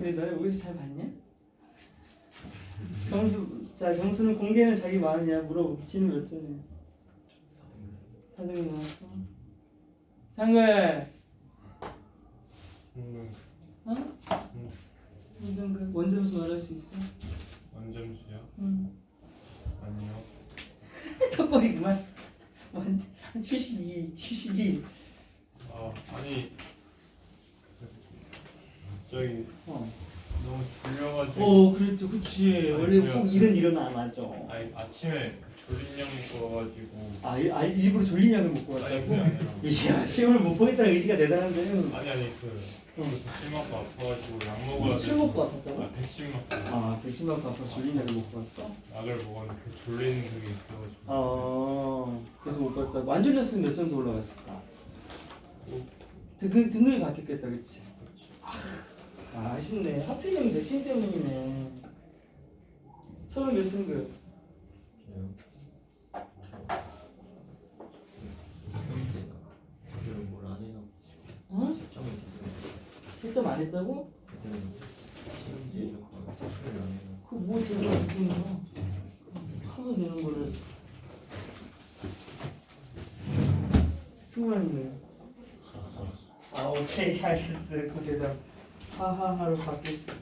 근데 너네 여기서 잘 봤냐? 정수는 공개는 자기 많으냐 물어보고 지는 몇 점이야? 4등급 나왔어. 상글. 어? 2등급 원점수 말할 수 있어? 원점수요? 응. 아니요. 턱걸이구만. 한 72. 아니 저기 어. 너무 졸려가지고. 그랬죠, 그치. 아니, 원래 제가 꼭 일은 일어나 맞아. 아니 아침에 졸린 약 먹어가지고. 일부러 졸린 약을 먹고 아니 왔다고? 그게 아니라. 이야, 시험을 못 보겠다는 의지가 대단한데요. 아니 백신 맞고 아파가지고 약 먹어야 돼. 술 먹고 아팠다고? 백신 맞고. 백신 맞고 아파 졸린 약을 먹고 왔어? 약을 먹었는데 졸리는 그게 있어가지고. 그래서 못 봤다고. 안 졸렸으면 몇 점도 올라갔을까? 등급이 바뀌었겠다, 그치? 아쉽네. 하필이면 백신 때문이네. 처음 몇 등급? 응? 채점 안 했다고? 뭐 제대로 안 되는 거야? 하면 되는 거를 승부하는 거야. 오케이, 알겠어. 그 대답 하하하로 바뀌었어.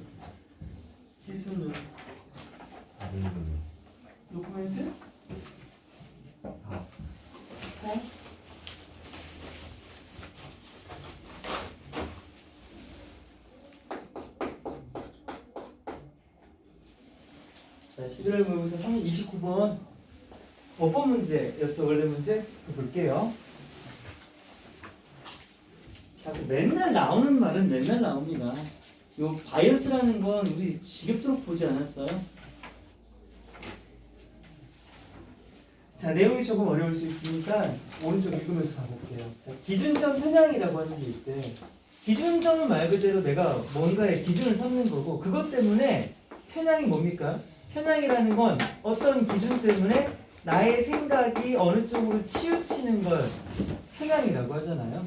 지수는 도쿠멘트? 4. 자, 11월 모의고사 29번 몇 번 문제였죠? 원래 문제? 볼게요. 자, 맨날 나오는 말은 맨날 나옵니다. 요 바이어스라는 건 우리 지겹도록 보지 않았어요? 자, 내용이 조금 어려울 수 있으니까 오른쪽 읽으면서 가볼게요. 자, 기준점 편향이라고 하는 게 있대. 기준점은 말 그대로 내가 뭔가의 기준을 삼는 거고, 그것 때문에 편향이 뭡니까? 편향이라는 건 어떤 기준 때문에 나의 생각이 어느 쪽으로 치우치는 걸 편향이라고 하잖아요.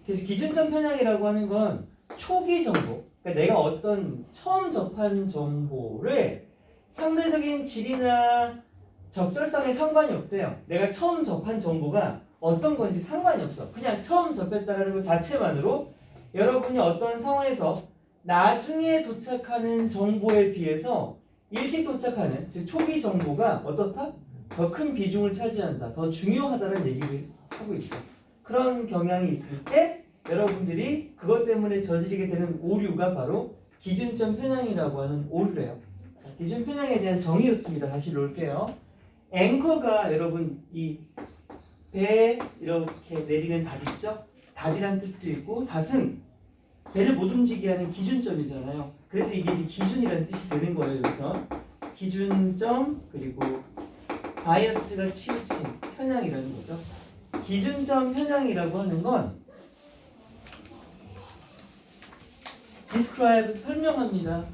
그래서 기준점 편향이라고 하는 건 초기 정보, 그러니까 내가 어떤 처음 접한 정보를 상대적인 질이나 적절성에 상관이 없대요. 내가 처음 접한 정보가 어떤 건지 상관이 없어. 그냥 처음 접했다는 것 자체만으로 여러분이 어떤 상황에서 나중에 도착하는 정보에 비해서 일찍 도착하는, 즉 초기 정보가 어떻다? 더 큰 비중을 차지한다. 더 중요하다는 얘기를 하고 있죠. 그런 경향이 있을 때 여러분들이 그것 때문에 저지르게 되는 오류가 바로 기준점 편향이라고 하는 오류래요. 자, 기준 편향에 대한 정의였습니다. 다시 놓을게요. 앵커가 여러분 이 배에 이렇게 내리는 닷 있죠? 닷이란 뜻도 있고 닷은 배를 못 움직이게 하는 기준점이잖아요. 그래서 이게 이제 기준이라는 뜻이 되는 거예요. 여기서 기준점 그리고 바이어스가 치우친 편향이라는 거죠. 기준점 편향이라고 하는 건 describe 설명합니다.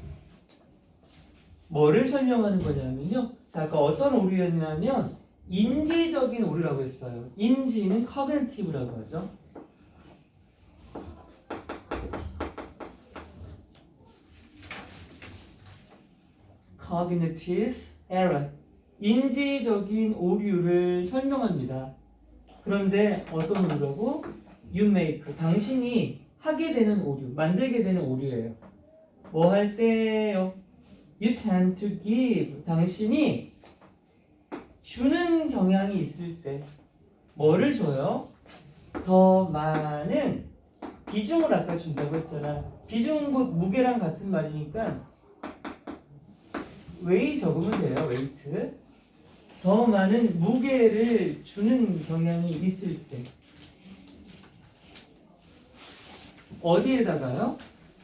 뭐를 설명하는 거냐면요. 자, 아까 어떤 오류였냐면 인지적인 오류라고 했어요. 인지는 cognitive라고 하죠. cognitive error. 인지적인 오류를 설명합니다. 그런데 어떤 오류라고? You make. 당신이 하게 되는 오류, 만들게 되는 오류예요. 뭐 할 때요? You tend to give. 당신이 주는 경향이 있을 때 뭐를 줘요? 더 많은 비중을 아까 준다고 했잖아. 비중은 곧 무게랑 같은 말이니까 웨이 적으면 돼요. 웨이트. 더 많은 무게를 주는 경향이 있을 때 어디에다가요?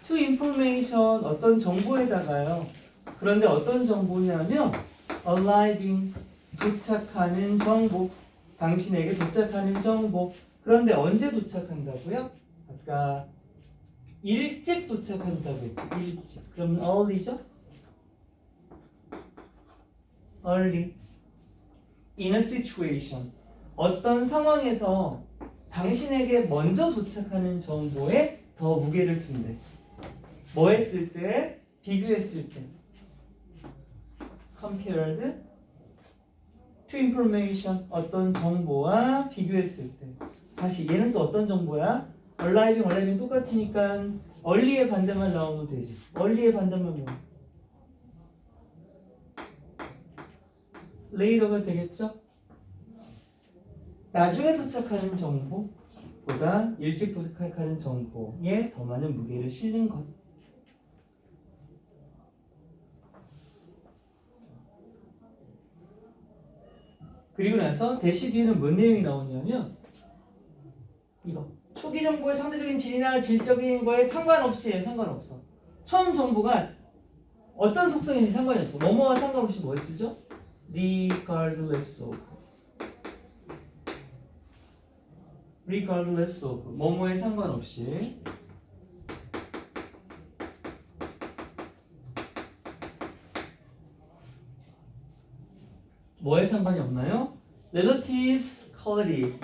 To information. 어떤 정보에다가요. 그런데 어떤 정보냐면 arriving. 도착하는 정보. 당신에게 도착하는 정보. 그런데 언제 도착한다고요? 아까 일찍 도착한다고 했죠. 일찍. 그러면 early죠? early. In a situation. 어떤 상황에서 당신에게 먼저 도착하는 정보에 더 무게를 둔대. 뭐 했을 때? 비교했을 때. compared to information. 어떤 정보와 비교했을 때. 다시 얘는 또 어떤 정보야? 얼라이빙 똑같으니까 얼리의 반대만 나오면 되지. 얼리의 반대만 뭐? 레이더가 되겠죠? 나중에 도착하는 정보보다 일찍 도착하는 정보에 더 많은 무게를 실는 것. 그리고 나서 대시 뒤에는 뭔 내용이 나오냐면 이거 초기 정보의 상대적인 질이나 질적인 거에 상관없이 상관없어. 처음 정보가 어떤 속성인지 상관이 없어. 뭐뭐와 상관없이 뭘 쓰죠? regardless of. regardless of. 뭐뭐에 상관없이. 뭐에 상관이 없나요? relative quality.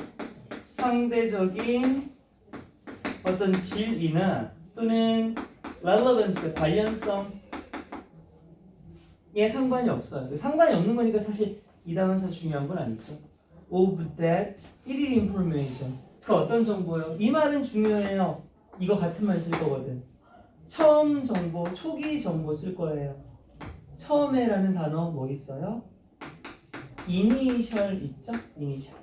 상대적인 어떤 질이나 또는 relevance, 관련성에 상관이 없어요. 상관이 없는 거니까 사실 이 단어는 다 중요한 건 아니죠. of that 일일 information. 그 어떤 정보요? 이 말은 중요해요. 이거 같은 말 쓸 거거든. 처음 정보, 초기 정보 쓸 거예요. 처음에라는 단어 뭐 있어요? 이니셜 있죠? 이니셜.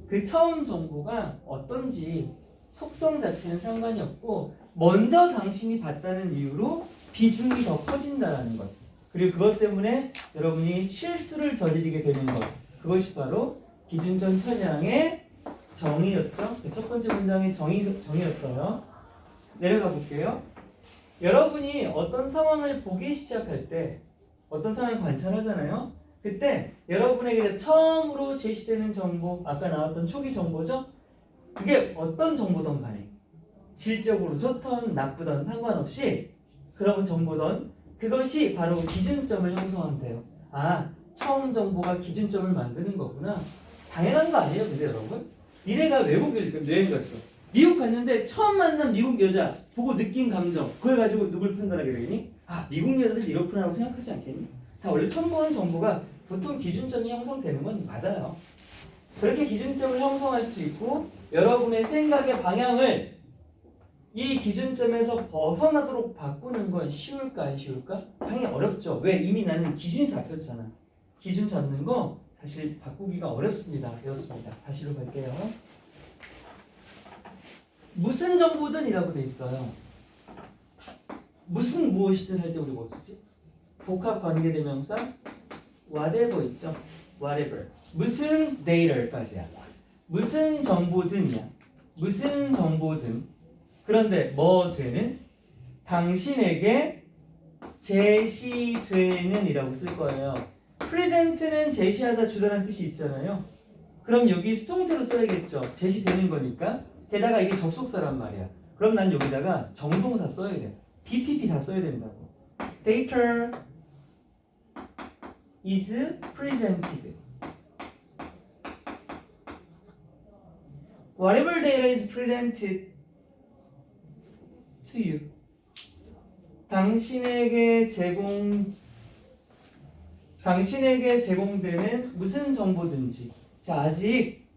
그 처음 정보가 어떤지 속성 자체는 상관이 없고 먼저 당신이 봤다는 이유로 비중이 더 커진다라는 것. 그리고 그것 때문에 여러분이 실수를 저지르게 되는 것. 그것이 바로 기준점 편향의 정의였죠. 첫 번째 문장의 정의였어요. 내려가 볼게요. 여러분이 어떤 상황을 보기 시작할 때 어떤 상황을 관찰하잖아요. 그때 여러분에게 처음으로 제시되는 정보, 아까 나왔던 초기 정보죠? 그게 어떤 정보든 간에 질적으로 좋던 나쁘던 상관없이 그런 정보든 그것이 바로 기준점을 형성한대요. 아, 처음 정보가 기준점을 만드는 거구나. 당연한 거 아니에요, 근데 여러분? 니네가 외국 여행 갔어. 미국 갔는데 처음 만난 미국 여자 보고 느낀 감정, 그걸 가지고 누굴 판단하게 되겠니? 아, 미국 여자들 이렇구나라고 생각하지 않겠니? 다 원래 처음 보는 정보가 보통 기준점이 형성되는 건 맞아요. 그렇게 기준점을 형성할 수 있고 여러분의 생각의 방향을 이 기준점에서 벗어나도록 바꾸는 건 쉬울까 안 쉬울까? 당연히 어렵죠. 왜? 이미 나는 기준이 잡혔잖아. 기준 잡는 거 사실 바꾸기가 어렵습니다. 배웠습니다. 다시로 갈게요. 무슨 정보든 이라고 돼 있어요. 무슨 무엇이든 할 때 우리 뭐 쓰지? 복합 관계대명사 whatever 있죠? whatever. 무슨 data까지야. 무슨 정보든이야. 무슨 정보든. 그런데 뭐 되는? 당신에게 제시되는 이라고 쓸 거예요. present는 제시하다 주다라는 뜻이 있잖아요. 그럼 여기 수동태로 써야겠죠. 제시되는 거니까. 게다가 이게 접속사란 말이야. 그럼 난 여기다가 정동사 써야 돼. BPP 다 써야 된다고. Data is presented. Whatever data is presented to you. 당신에게 제공되는 무슨 정보든지. 자, 아직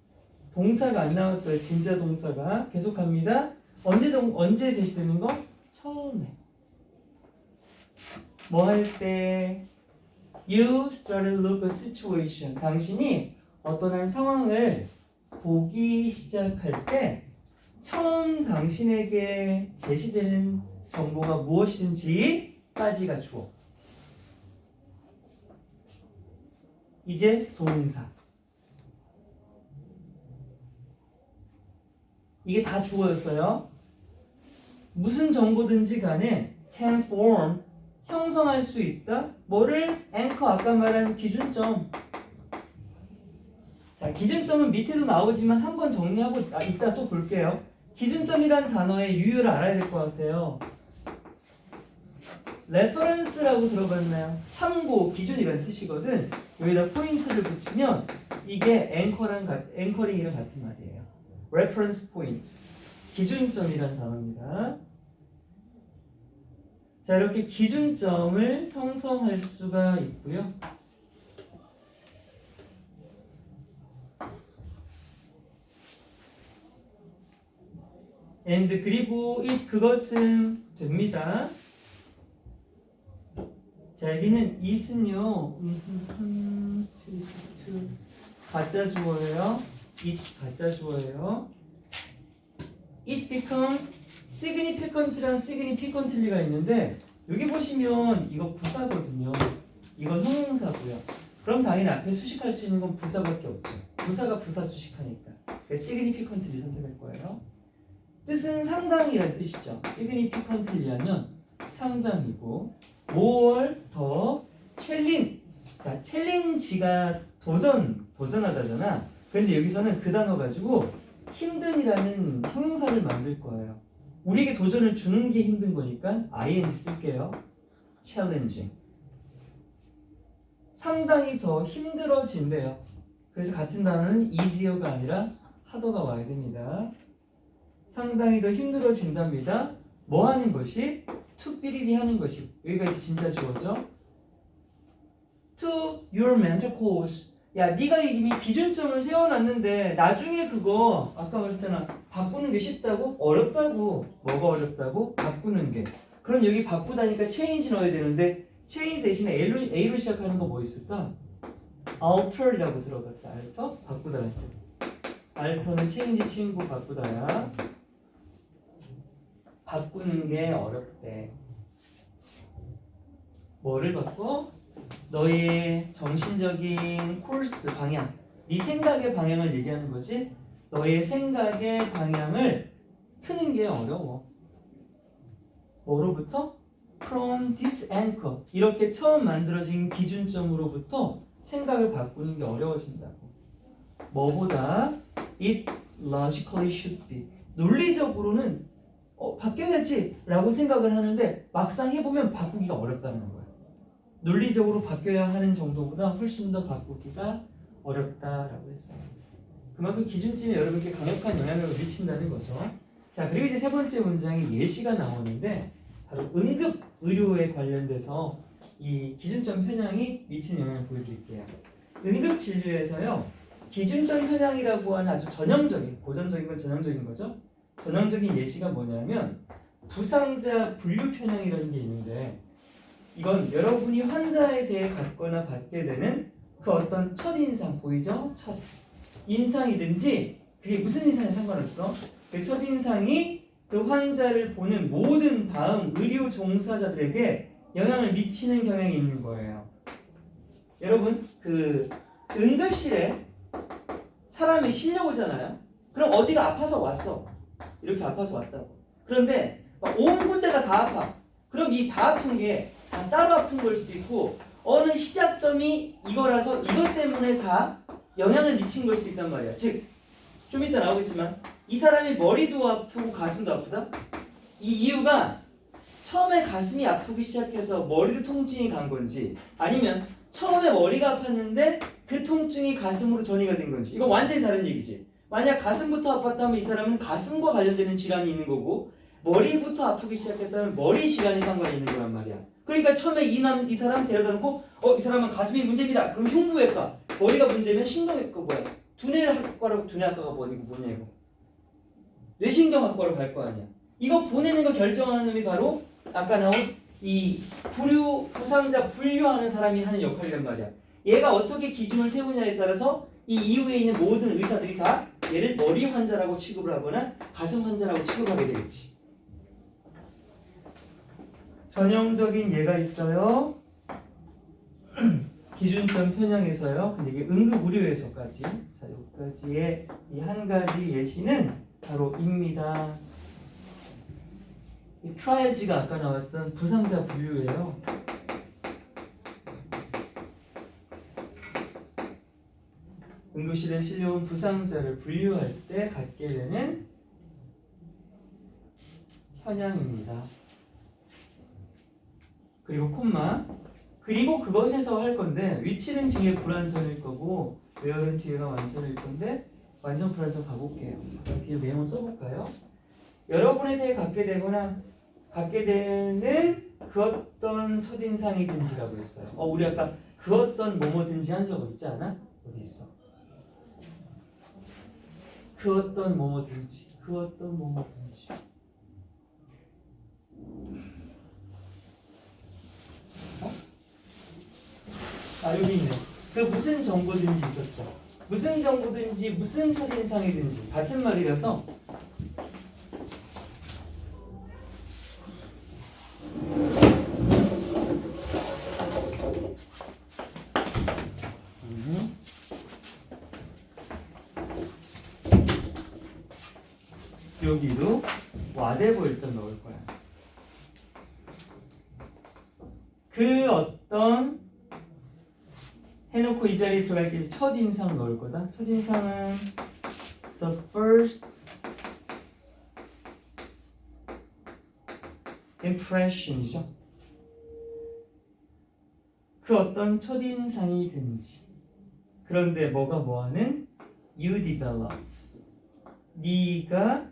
동사가 안 나왔어요. 진짜 동사가. 계속합니다. 언제 제시되는 거? 처음에. 뭐 할 때? You started to look at a situation. 당신이 어떤 한 상황을 보기 시작할 때 처음 당신에게 제시되는 정보가 무엇이든지까지가 주어. 이제 동사. 이게 다 주어였어요. 무슨 정보든지 간에 can form 형성할 수 있다. 뭐를? 앵커 아까 말한 기준점. 자, 기준점은 밑에도 나오지만 한번 정리하고 이따 또 볼게요. 기준점이란 단어의 유효를 알아야 될 것 같아요. 레퍼런스라고 들어봤나요? 참고, 기준이라는 뜻이거든. 여기다 포인트를 붙이면 이게 앵커링이랑 같은 말이에요. reference point. 기준점이란 단어입니다. 자, 이렇게 기준점을 형성할 수가 있고요. and 그리고 그것은 됩니다. 자, 여기는 it은요. 가짜 주어예요. it 가짜 주어예요. it becomes significant랑 significantly가 있는데 여기 보시면 이거 부사거든요. 이건 형용사고요. 그럼 당연히 앞에 수식할 수 있는 건 부사밖에 없죠. 부사가 부사 수식하니까. 그래서 significantly 선택할 거예요. 뜻은 상당히라는 뜻이죠. significantly 하면 상당이고 more 더 challenge. 자, challenge가 도전하다잖아. 근데 여기서는 그 단어 가지고 힘든이라는 형용사를 만들 거예요. 우리에게 도전을 주는 게 힘든 거니까 ing 쓸게요. challenging. 상당히 더 힘들어진대요. 그래서 같은 단어는 easier가 아니라 harder가 와야 됩니다. 상당히 더 힘들어진답니다. 뭐 하는 것이? to 삐리리 하는 것이. 여기까지 진짜 주어져. to your mental goals. 야, 네가 이미 기준점을 세워놨는데 나중에 그거 아까 말했잖아. 바꾸는 게 쉽다고? 어렵다고. 뭐가 어렵다고? 바꾸는 게. 그럼 여기 바꾸다니까 change 넣어야 되는데 change 대신에 A로 시작하는 거 뭐 있을까? alter이라고 들어갔다. alter? 바꾸다는 뜻. alter는 change 친구 바꾸다야. 바꾸는 게 어렵대. 뭐를 바꿔? 너의 정신적인 코스 방향, 네 생각의 방향을 얘기하는 거지. 너의 생각의 방향을 트는 게 어려워. 뭐로부터? From this anchor. 이렇게 처음 만들어진 기준점으로부터 생각을 바꾸는 게 어려워진다고. 뭐보다? It logically should be. 논리적으로는 바뀌어야지 라고 생각을 하는데 막상 해보면 바꾸기가 어렵다는 거야. 논리적으로 바뀌어야 하는 정도보다 훨씬 더 바꾸기가 어렵다라고 했어요. 그만큼 기준점이 여러분께 강력한 영향을 미친다는 거죠. 자, 그리고 이제 세 번째 문장에 예시가 나오는데 바로 응급 의료에 관련돼서 이 기준점 편향이 미치는 영향을 보여드릴게요. 응급 진료에서요, 기준점 편향이라고 하는 아주 전형적인, 고전적인 건 전형적인 거죠. 전형적인 예시가 뭐냐면 부상자 분류 편향이라는 게 있는데, 이건 여러분이 환자에 대해 갖거나 받게 되는 그 어떤 첫인상 보이죠? 첫 인상이든지 그게 무슨 인상에 상관없어. 그 첫인상이 그 환자를 보는 모든 다음 의료 종사자들에게 영향을 미치는 경향이 있는 거예요. 여러분, 그 응급실에 사람이 실려오잖아요. 그럼 어디가 아파서 왔어. 이렇게 아파서 왔다고. 그런데 막 온 군데가 다 아파. 그럼 이 다 아픈 게 다 따로 아픈 걸 수도 있고 어느 시작점이 이거라서 이것 때문에 다 영향을 미친 걸 수도 있단 말이야. 즉, 좀 이따 나오겠지만 이 사람이 머리도 아프고 가슴도 아프다? 이 이유가 처음에 가슴이 아프기 시작해서 머리로 통증이 간 건지 아니면 처음에 머리가 아팠는데 그 통증이 가슴으로 전이가 된 건지, 이건 완전히 다른 얘기지. 만약 가슴부터 아팠다면 이 사람은 가슴과 관련되는 질환이 있는 거고 머리부터 아프기 시작했다면 머리 질환이 상관이 있는 거란 말이야. 그러니까 처음에 이 사람 데려다 놓고 이 사람은 가슴이 문제입니다. 그럼 흉부외과, 머리가 문제면 신경외과 뭐야? 두뇌학과라고. 두뇌학과가 뭐냐 이거? 뇌신경학과로 갈 거 아니야. 이거 보내는 거 결정하는 놈이 바로 아까 나온 이 부상자 분류하는 사람이 하는 역할이란 말이야. 얘가 어떻게 기준을 세우냐에 따라서 이 이후에 있는 모든 의사들이 다 얘를 머리 환자라고 취급을 하거나 가슴 환자라고 취급하게 되겠지. 전형적인 예가 있어요. 기준점 편향에서요. 근데 이게 응급의료에서까지. 자, 여기까지의 이 한 가지 예시는 바로 입니다. 이 트라이지가 아까 나왔던 부상자 분류예요. 응급실에 실려온 부상자를 분류할 때 갖게 되는 현황입니다. 그리고 콤마. 그리고 그것에서 할 건데 위치는 뒤에 불완전일 거고 where는 뒤에가 완전일 건데 완전 불완전 가볼게요. 뒤에 내용을 써볼까요? 여러분에 대해 갖게 되거나 갖게 되는 그 어떤 첫인상이든지라고 했어요. 우리 아까 그 어떤 뭐뭐든지 한 적 있지 않아? 어디 있어? 그 어떤 뭐뭐든지, 그 어떤 뭐뭐든지. 여기 있네. 그 무슨 정보든지 있었죠. 무슨 정보든지 무슨 첫인상이든지 같은 말이라서 여기도 whatever 일단 넣을 거야. 그 어떤 해놓고 이 자리에 들어갈 게 첫인상 넣을 거다. 첫인상은 the first impression이죠. 그 어떤 첫인상이든지. 그런데 뭐가 뭐하는? You develop. 네가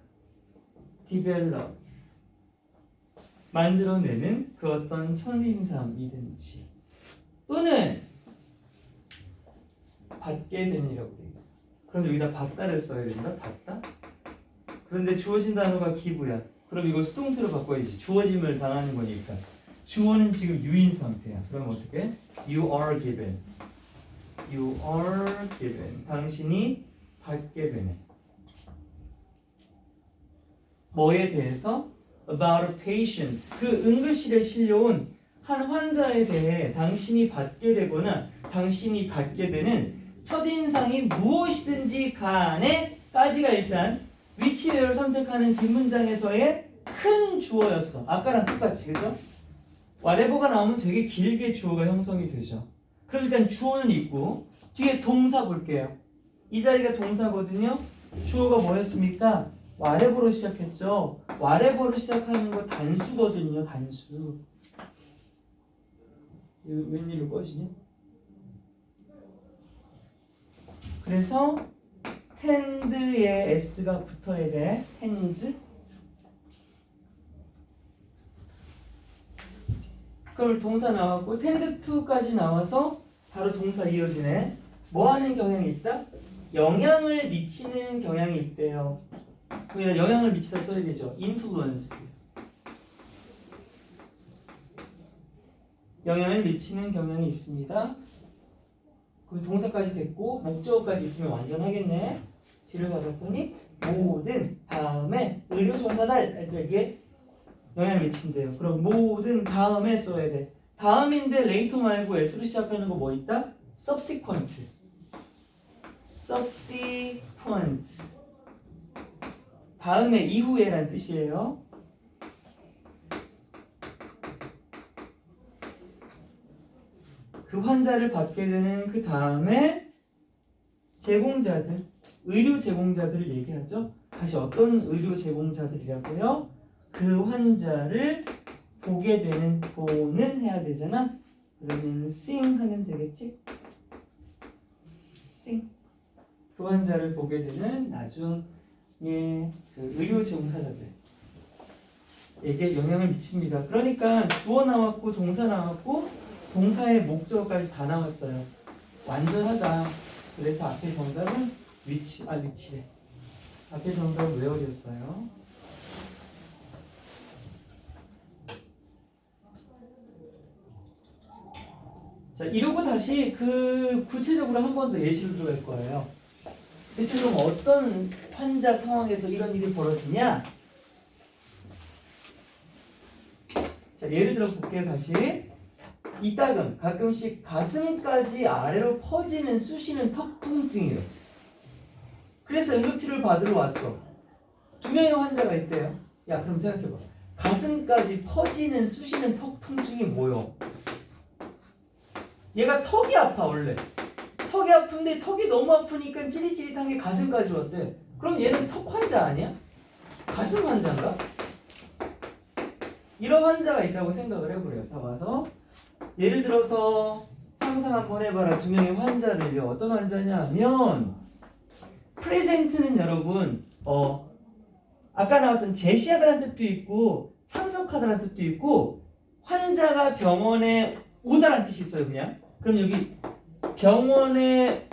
develop. 만들어내는 그 어떤 첫인상이든지. 또는 받게 되는이라고 되어 있어. 그럼 여기다 받다를 써야 된다. 받다. 그런데 주어진 단어가 기부야. 그럼 이걸 수동태로 바꿔야지. 주어짐을 당하는 거니까. 주어는 지금 유인 상태야. 그럼 어떻게? You are given. You are given. 당신이 받게 되는. 뭐에 대해서? About a patient. 그 응급실에 실려온 한 환자에 대해 당신이 받게 되거나 당신이 갖게 되는 첫인상이 무엇이든지 간에 까지가 일단 위치를 선택하는 뒷문장에서의 큰 주어였어. 아까랑 똑같이, 그죠? whatever가 나오면 되게 길게 주어가 형성이 되죠. 그럼 일단 주어는 있고 뒤에 동사 볼게요. 이 자리가 동사거든요. 주어가 뭐였습니까? whatever로 시작했죠. whatever로 시작하는 거 단수거든요. 단수. 이거 웬일로 꺼지냐? 그래서 tend에 s가 붙어야 돼. tends. 그럼 동사 나왔고 tend to까지 나와서 바로 동사 이어지네. 뭐 하는 경향이 있다? 영향을 미치는 경향이 있대요. 그러니까 영향을 미치다 써야 되죠. influence. 영향을 미치는 경향이 있습니다. 그럼 동사까지 됐고 목적어까지 있으면 완전하겠네. 뒤를 가봤더니 모든 다음에 의료종사달 할 때 이게 영향을 미친대요. 그럼 모든 다음에 써야 돼. 다음인데 later 말고 s로 시작하는 거 뭐 있다? subsequent. subsequent. 다음에 이후에란 뜻이에요. 그 환자를 받게 되는 그 다음에 제공자들, 의료 제공자들을 얘기하죠. 다시 어떤 의료 제공자들이라고요? 그 환자를 보게 되는, 보는 해야 되잖아. 그러면 seeing 하면 되겠지? seeing. 그 환자를 보게 되는 나중에 그 의료 제공사자들 에게 영향을 미칩니다. 그러니까 주어 나왔고 동사 나왔고 동사의 목적어까지 다 나왔어요. 완전하다. 그래서 앞에 정답은 위치래. 앞에 정답은 where였어요. 자, 이러고 다시 그 구체적으로 한 번 더 예시를 들어갈 거예요. 대체 그럼 어떤 환자 상황에서 이런 일이 벌어지냐? 자, 예를 들어 볼게요. 다시. 이따금 가끔씩 가슴까지 아래로 퍼지는 쑤시는 턱 통증이에요. 그래서 응급치료를 받으러 왔어. 2명의 환자가 있대요. 야, 그럼 생각해봐. 가슴까지 퍼지는 쑤시는 턱 통증이 뭐요? 얘가 턱이 아파 원래. 턱이 아픈데 턱이 너무 아프니까 찌릿찌릿한 게 가슴까지 왔대. 그럼 얘는 턱 환자 아니야? 가슴 환자인가? 이런 환자가 있다고 생각을 해보래요. 다 와서 예를 들어서 상상 한번 해봐라. 2명의 환자를요. 어떤 환자냐 하면 프레젠트는 여러분 아까 나왔던 제시하다라는 뜻도 있고 참석하다라는 뜻도 있고 환자가 병원에 오다란 뜻이 있어요. 그냥. 그럼 여기 병원에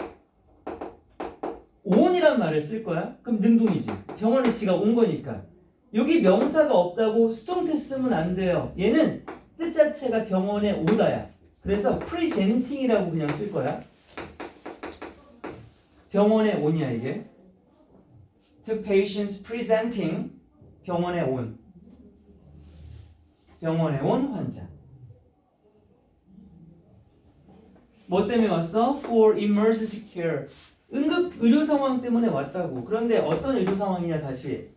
온이란 말을 쓸 거야. 그럼 능동이지. 병원에 지가 온 거니까. 여기 명사가 없다고 수동태 쓰면 안 돼요. 얘는 뜻 자체가 병원에 오다야. 그래서 presenting이라고 그냥 쓸 거야. 병원에 온이야 이게. To patients presenting 병원에 온. 병원에 온 환자. 뭐 때문에 왔어? For emergency care. 응급 의료 상황 때문에 왔다고. 그런데 어떤 의료 상황이냐 다시.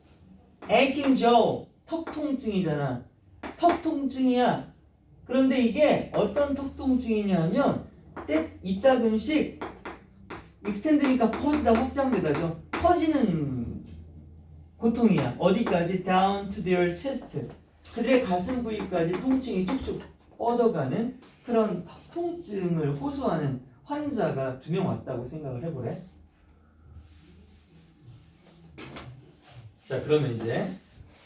aching jaw. 턱 통증이잖아. 턱 통증이야. 그런데 이게 어떤 턱 통증이냐면 이따금씩 extend니까 퍼지다 확장되다죠. 퍼지는 고통이야. 어디까지? down to their chest. 그들의 가슴 부위까지 통증이 뚝뚝 뻗어가는 그런 턱 통증을 호소하는 환자가 2명 왔다고 생각을 해보래. 자, 그러면 이제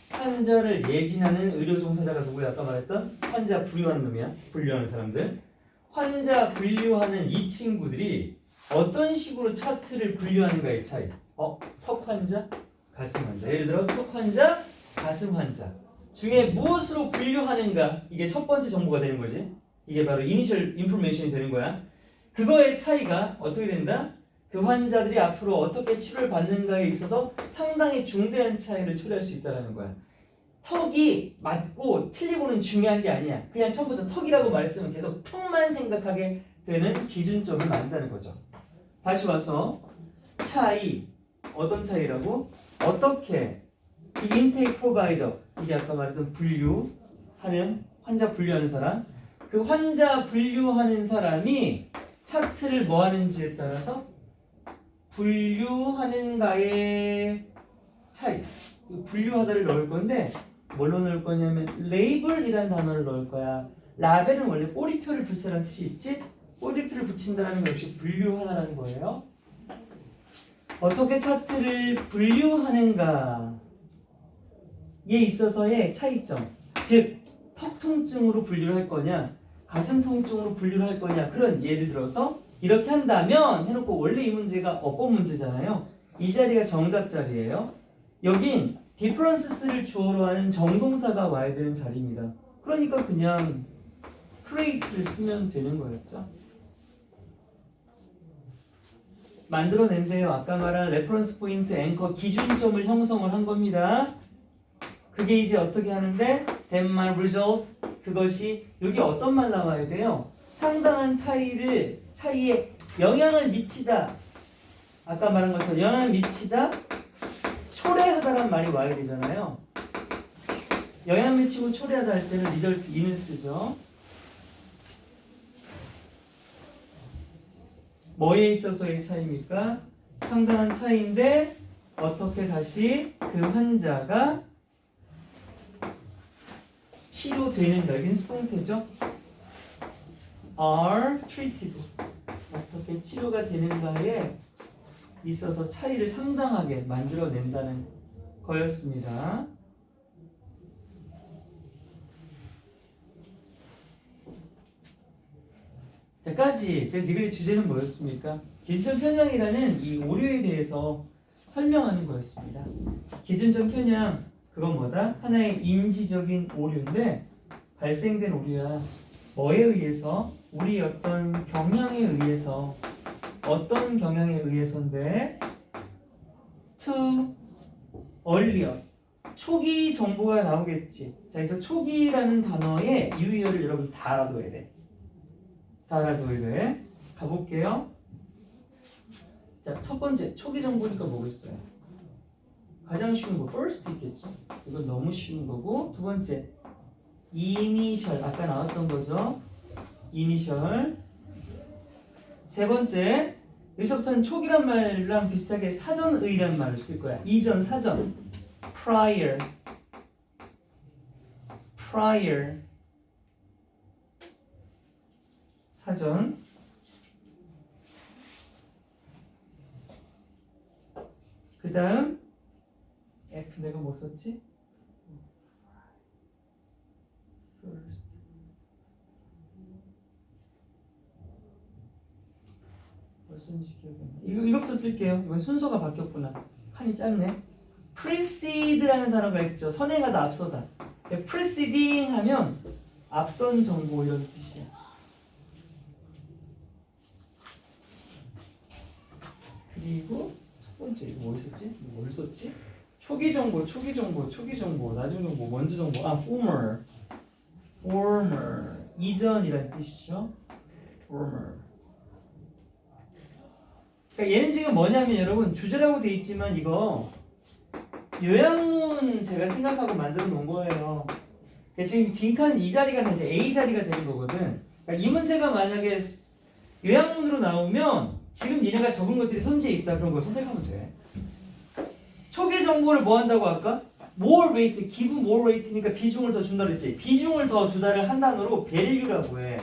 환자를 예진하는 의료 종사자가 누구야? 아까 말했던 환자 분류하는 놈이야. 분류하는 사람들. 환자 분류하는 이 친구들이 어떤 식으로 차트를 분류하는가의 차이. 턱 환자, 가슴 환자. 예를 들어 턱 환자, 가슴 환자 중에 무엇으로 분류하는가. 이게 첫 번째 정보가 되는 거지. 이게 바로 이니셜 인포메이션이 되는 거야. 그거의 차이가 어떻게 된다? 그 환자들이 앞으로 어떻게 치료를 받는가에 있어서 상당히 중대한 차이를 초래할 수 있다는 거야. 턱이 맞고 틀리고는 중요한 게 아니야. 그냥 처음부터 턱이라고 말했으면 계속 턱만 생각하게 되는 기준점을 만든다는 거죠. 다시 와서 차이, 어떤 차이라고? 어떻게 이 인테이크 프로바이더, 이게 아까 말했던 분류하는 환자 분류하는 사람, 그 환자 분류하는 사람이 차트를 뭐 하는지에 따라서 분류하는가의 차이. 분류하다를 넣을 건데 뭘로 넣을 거냐면 레이블이라는 단어를 넣을 거야. 라벨은 원래 꼬리표를 붙이라는 뜻이 있지? 꼬리표를 붙인다는 건 역시 분류하다라는 거예요. 어떻게 차트를 분류하는가에 있어서의 차이점. 즉, 턱 통증으로 분류를 할 거냐, 가슴 통증으로 분류를 할 거냐. 그런 예를 들어서 이렇게 한다면 해놓고 원래 이 문제가 어법 문제잖아요. 이 자리가 정답 자리예요. 여긴 differences를 주어로 하는 정동사가 와야 되는 자리입니다. 그러니까 그냥 create를 쓰면 되는 거였죠. 만들어낸대요. 아까 말한 레퍼런스 포인트 앵커 기준점을 형성을 한 겁니다. 그게 이제 어떻게 하는데 then my result, 그것이 여기 어떤 말 나와야 돼요? 상당한 차이에 영향을 미치다. 아까 말한 것처럼 영향을 미치다, 초래하다란 말이 와야 되잖아요. 영향 미치고 초래하다 할 때는 result in을 쓰죠. 뭐에 있어서의 차이입니까? 상당한 차이인데 어떻게 다시 그 환자가 치료되는가. 여긴 수동태죠. are treated. 어떻게 치료가 되는가에 있어서 차이를 상당하게 만들어낸다는 거였습니다. 자까지. 그래서 이 글의 주제는 뭐였습니까? 기준점 편향이라는 이 오류에 대해서 설명하는 거였습니다. 기준점 편향, 그건 뭐다? 하나의 인지적인 오류인데 발생된 오류야. 뭐에 의해서? 우리 어떤 경향에 의해서. 어떤 경향에 의해서인데 to earlier, 초기 정보가 나오겠지. 자, 그래서 초기라는 단어의 유의어를 여러분 다 알아둬야 돼. 다 알아둬야 돼. 가볼게요. 자, 첫 번째 초기 정보니까 뭐겠어요? 가장 쉬운 거 first 있겠죠. 이건 너무 쉬운 거고. 두 번째 initial, 아까 나왔던 거죠. initial. 세 번째, 여기서부터는 초기란 말랑 비슷하게 사전의란 말을 쓸 거야. 이전, 사전. prior. 사전. 그 다음 F 내가 뭐 썼지? first. 몇 순지 기억이 안 나. 이것도 쓸게요. 이건 순서가 바뀌었구나. 칸이 짧네. precede라는 단어가 있죠. 선행하다, 앞서다. preceding 하면 앞선 정보 이런 뜻이야. 그리고 첫 번째 이거 뭐 있었지? 뭘 썼지? 초기 정보, 나중 정보, 먼저 정보. former 이전이란 뜻이죠. former. 그러니까 얘는 지금 뭐냐면 여러분 주제라고 돼 있지만 이거 요약문 제가 생각하고 만들어 놓은 거예요. 그러니까 지금 빈칸 이 자리가 다시 A 자리가 되는 거거든. 그러니까 이 문제가 만약에 요약문으로 나오면 지금 니네가 적은 것들이 선지에 있다 그런 걸 선택하면 돼. 초기 정보를 뭐 한다고 할까? more weight, give more weight니까 비중을 더 준다 그랬지. 비중을 더 주다를 한 단어로 value라고 해.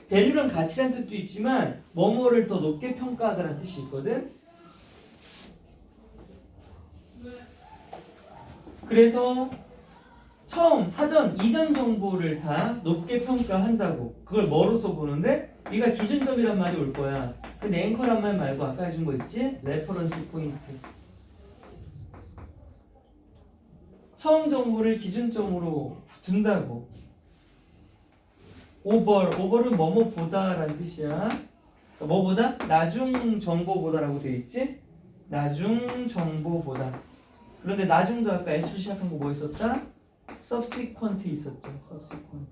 value는 가치란 뜻도 있지만 뭐뭐를 더 높게 평가하다라는 뜻이 있거든. 그래서 처음, 사전, 이전 정보를 다 높게 평가한다고. 그걸 뭐로서 보는데? 네가 기준점이란 말이 올 거야. 근데 앵커란 말 말고 아까 해준 거 있지? 레퍼런스 포인트. 처음 정보를 기준점으로 둔다고. 오버는 뭐뭐 보다라는 뜻이야. 뭐보다? 나중 정보보다라고 돼 있지? 나중 정보보다. 그런데 나중도 아까 S로 시작한 거 뭐 있었다? subsequent 있었죠. subsequent.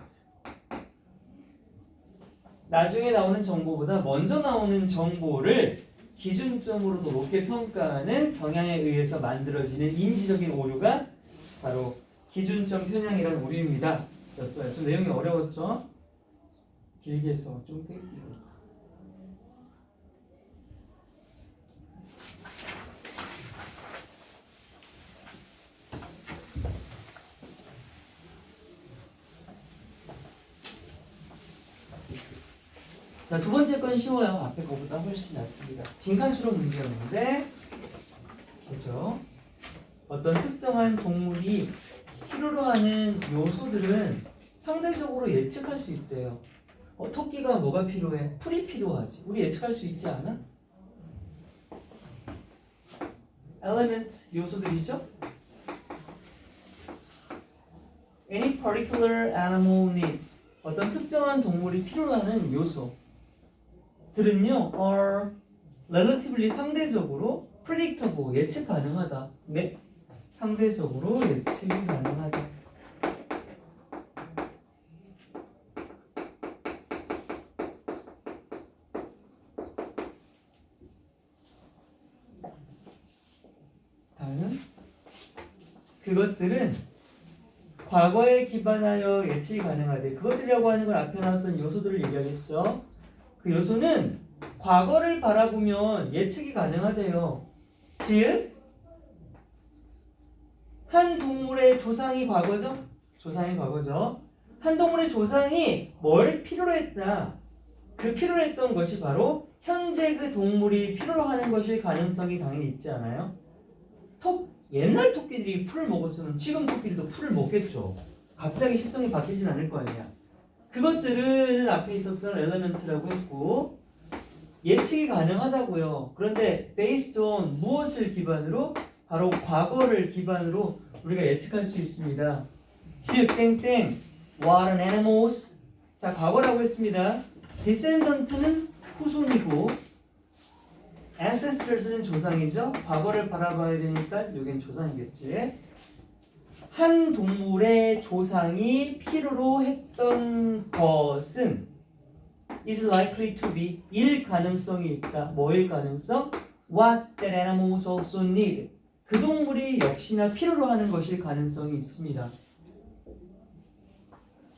나중에 나오는 정보보다 먼저 나오는 정보를 기준점으로 더 높게 평가하는 경향에 의해서 만들어지는 인지적인 오류가 바로 기준점 편향이라는 오류입니다. 였어요. 좀 내용이 어려웠죠? 길게 해서 좀 끌게요. 자, 두 번째 건 쉬워요. 앞에 거보다 훨씬 낫습니다. 빈칸 추론 문제였는데, 그렇죠? 어떤 특정한 동물이 필요로 하는 요소들은 상대적으로 예측할 수 있대요. 토끼가 뭐가 필요해? 풀이 필요하지. 우리 예측할 수 있지 않아? element 요소들이죠. Any particular animal needs 어떤 특정한 동물이 필요로 하는 요소 들은요 are relatively 상대적으로 predictable 예측 가능하다. 네, 상대적으로 예측이 가능하다. 다음 그것들은 과거에 기반하여 예측이 가능하대. 그것들이라고 하는 건 앞에 나왔던 요소들을 얘기하겠죠. 그 요소는 과거를 바라보면 예측이 가능하대요. 즉, 한 동물의 조상이 과거죠? 조상이 과거죠. 한 동물의 조상이 뭘 필요로 했다. 그 필요로 했던 것이 바로 현재 그 동물이 필요로 하는 것일 가능성이 당연히 있지 않아요? 옛날 토끼들이 풀을 먹었으면 지금 토끼들도 풀을 먹겠죠. 갑자기 식성이 바뀌진 않을 거 아니야. 그것들은 앞에 있었던 엘리먼트라고 했고 예측이 가능하다고요. 그런데 based on 무엇을 기반으로? 바로 과거를 기반으로 우리가 예측할 수 있습니다. 즉 땡땡 what an animals 자 과거라고 했습니다. descendant는 후손이고 ancestors는 조상이죠. 과거를 바라봐야 되니까 여긴 조상이겠지. 한 동물의 조상이 필요로 했던 것은 is likely to be 일 가능성이 있다. 뭐일 가능성? What that animals also need. 그 동물이 역시나 필요로 하는 것일 가능성이 있습니다.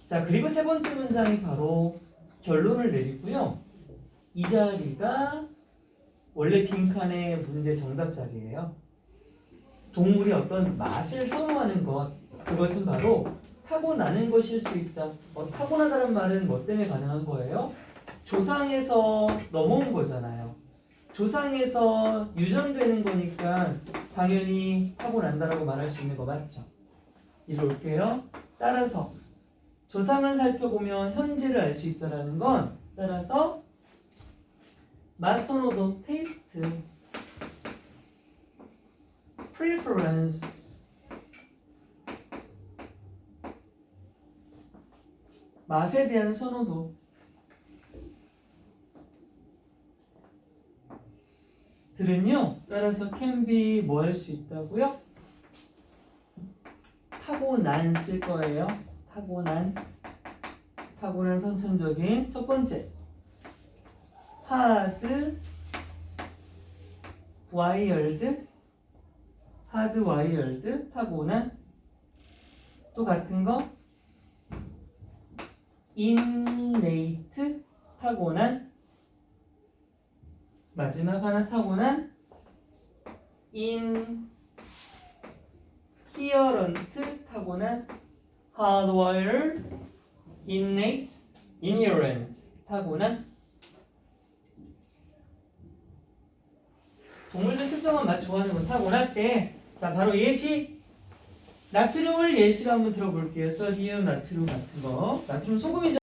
자, 그리고 세 번째 문장이 바로 결론을 내리고요. 이 자리가 원래 빈칸의 문제 정답 자리예요. 동물이 어떤 맛을 선호하는 것, 그것은 바로 타고나는 것일 수 있다. 타고나다는 말은 뭐 때문에 가능한 거예요? 조상에서 넘어온 거잖아요. 조상에서 유전되는 거니까 당연히 타고난다라고 말할 수 있는 거 맞죠? 이리 올게요. 따라서 조상을 살펴보면 현재를 알 수 있다는 건 따라서 맛 선호도 taste, preference 맛에 대한 선호도. 들은요 따라서 can be 뭐 할 수 있다고요? 타고난 쓸 거예요. 타고난 선천적인 첫 번째 hard wired 타고난. 또 같은 거 innate 타고난. 마지막 하나 타고난 inherent 타고난. hardwired, innate, inherent 타고난. 동물들 특정한 맛 좋아하는 건 타고났대. 자 바로 예시. 나트륨을 예시로 한번 들어볼게요. 소디움, 나트륨 같은 거. 나트륨 소금이죠.